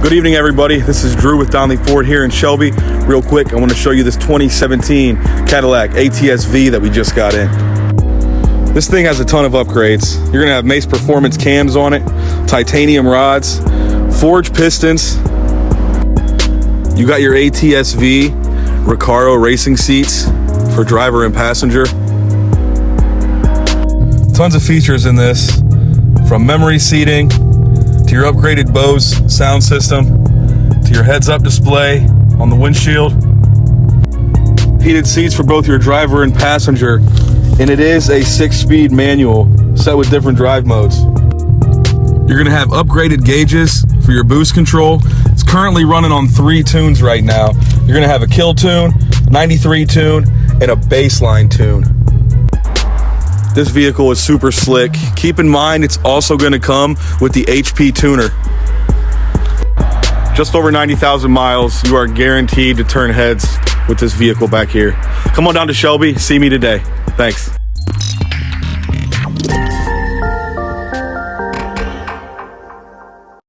Good evening, everybody. This is Drew with Donnelly Ford here in Shelby. Real quick, I want to show you this 2017 Cadillac ATS-V that we just got in. This thing has a ton of upgrades. You're gonna have Mace Performance cams on it, titanium rods, forged pistons. You got your ATS-V Recaro racing seats for driver and passenger. Tons of features in this, from memory seating to your upgraded Bose sound system to your heads-up display on the windshield. Heated seats for both your driver and passenger, and it is a 6-speed manual set with different drive modes. You're gonna have upgraded gauges for your boost control. It's currently running on 3 tunes right now. You're gonna have a kill tune, 93 tune, and a baseline tune. This vehicle is super slick. Keep in mind, it's also gonna come with the HP tuner. Just over 90,000 miles, you are guaranteed to turn heads with this vehicle back here. Come on down to Shelby, see me today. Thanks.